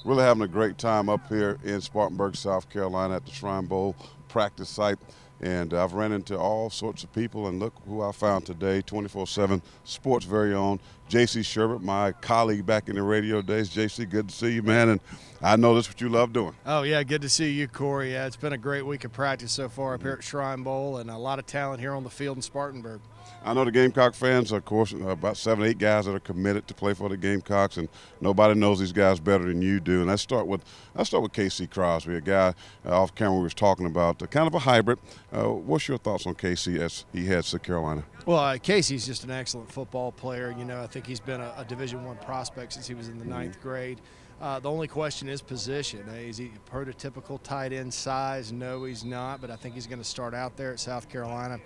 Really having a great time up here in Spartanburg, South Carolina at the Shrine Bowl practice site. And I've ran into all sorts of people, and look who I found today, 24/7 Sports' very own JC Shurburtt, my colleague back in the radio days. JC, good to see you, man, and I know that's what you love doing. Oh, yeah, good to see you, Corey. Yeah, it's been a great week of practice so far up here at Shrine Bowl, and a lot of talent here on the field in Spartanburg. I know the Gamecock fans, of course, about 7 or 8 guys that are committed to play for the Gamecocks, and nobody knows these guys better than you do. And let's start with KC Crosby, a guy off camera we was talking about, kind of a hybrid. What's your thoughts on KC as he heads to Carolina? Well, Casey's just an excellent football player. You know, I think he's been a Division I prospect since he was in the ninth grade. The only question is position. Is he a prototypical tight end size? No, he's not, but I think he's going to start out there at South Carolina.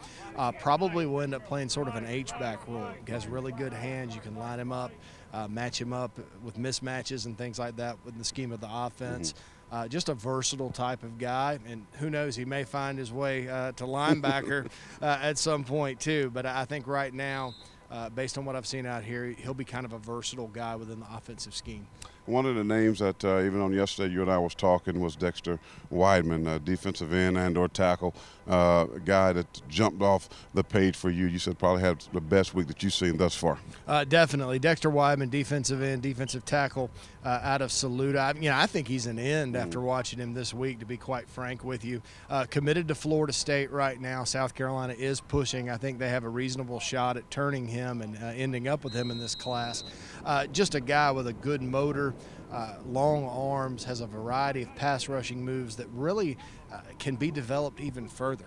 Probably will end up playing sort of an H-back role. He has really good hands. You can line him up, match him up with mismatches and things like that within the scheme of the offense. Just a versatile type of guy, and who knows, he may find his way to linebacker at some point too. But I think right now, based on what I've seen out here, he'll be kind of a versatile guy within the offensive scheme. One of the names that even on yesterday you and I was talking was Dexter Wideman, defensive end and or tackle, a guy that jumped off the page for you. You said probably had the best week that you've seen thus far. Definitely. Dexter Wideman, defensive end, defensive tackle out of Saluda. I think he's an end after watching him this week, to be quite frank with you. Committed to Florida State right now. South Carolina is pushing. I think they have a reasonable shot at turning him and ending up with him in this class. Just a guy with a good motor, long arms, has a variety of pass rushing moves that really can be developed even further.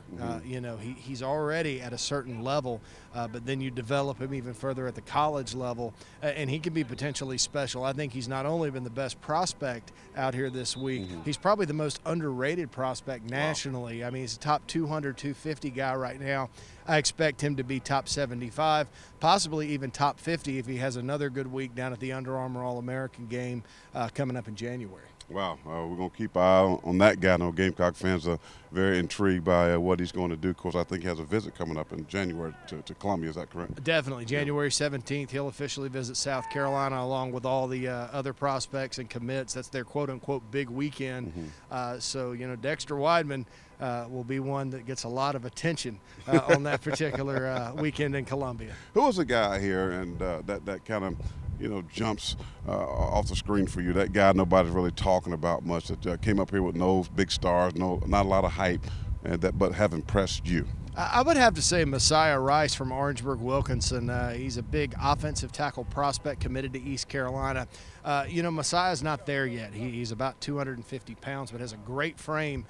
He's already at a certain level, but then you develop him even further at the college level, and he can be potentially special. I think he's not only been the best prospect out here this week, he's probably the most underrated prospect nationally. Wow. I mean, he's a top 200, 250 guy right now. I expect him to be top 75, possibly even top 50 if he has another good week down at the Under Armour All-American game coming up in January. Wow, we're going to keep an eye on that guy. I know Gamecock fans are very intrigued by what he's going to do. Of course, I think he has a visit coming up in January to Columbia. Is that correct? Definitely. January 17th, he'll officially visit South Carolina along with all the other prospects and commits. That's their quote-unquote big weekend. So, Dexter Wideman will be one that gets a lot of attention on that particular weekend in Columbia. Who was the guy here and that kind of jumps off the screen for you? That guy nobody's really talking about much, that came up here with no big stars, not a lot of hype, but have impressed you. I would have to say Messiah Rice from Orangeburg-Wilkinson. He's a big offensive tackle prospect committed to East Carolina. Messiah's not there yet. He's about 250 pounds, but has a great frame.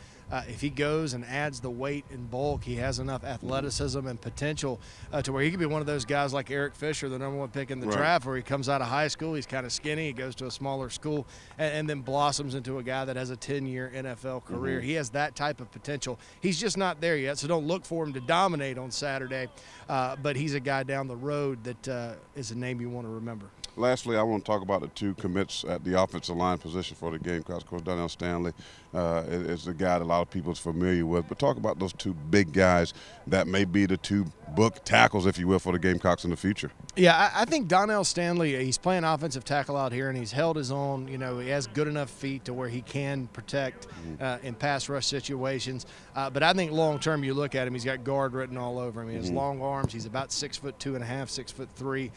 If he goes and adds the weight and bulk, he has enough athleticism and potential to where he could be one of those guys like Eric Fisher, the #1 pick in the draft, where he comes out of high school, he's kind of skinny, he goes to a smaller school, and then blossoms into a guy that has a 10-year NFL career. He has that type of potential. He's just not there yet, so don't look for him to dominate on Saturday, but he's a guy down the road that is a name you want to remember. Lastly, I want to talk about the 2 commits at the offensive line position for the Gamecocks. Of course, Donnell Stanley is the guy that a lot of people is familiar with. But talk about those 2 big guys that may be the 2 book tackles, if you will, for the Gamecocks in the future. Yeah, I think Donnell Stanley, he's playing offensive tackle out here, and he's held his own. He has good enough feet to where he can protect in pass rush situations. But I think long-term, you look at him, he's got guard written all over him. He has long arms. He's about 6'2.5", 6'3",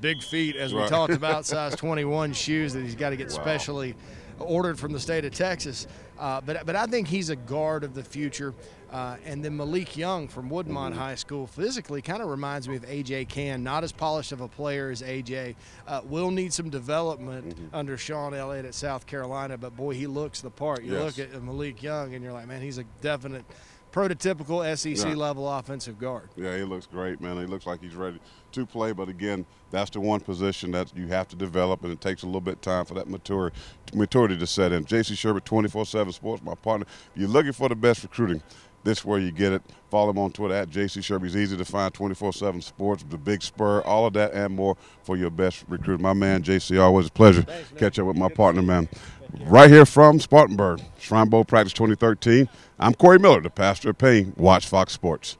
big feet, as we talked about, size 21 shoes that he's got to get specially ordered from the state of Texas. But I think he's a guard of the future. And then Malik Young from Woodmont High School, physically kind of reminds me of A.J. Cann. Not as polished of a player as A.J. Will need some development under Sean Elliott at South Carolina, but boy, he looks the part. You look at Malik Young and you're like, man, he's a definite prototypical SEC-level offensive guard. Yeah, he looks great, man. He looks like he's ready to play, but again, that's the one position that you have to develop, and it takes a little bit of time for that maturity to set in. JC Shurburtt, 24/7 Sports, my partner. If you're looking for the best recruiting, this is where you get it. Follow him on Twitter at JC Shurburtt. He's easy to find, 24/7 Sports, the Big Spur, all of that and more for your best recruit. My man, JC, always a pleasure. Thanks, catch up with my partner, man. Right here from Spartanburg, Shrine Bowl Practice 2013. I'm Corey Miller, the pastor of Payne. Watch Fox Sports.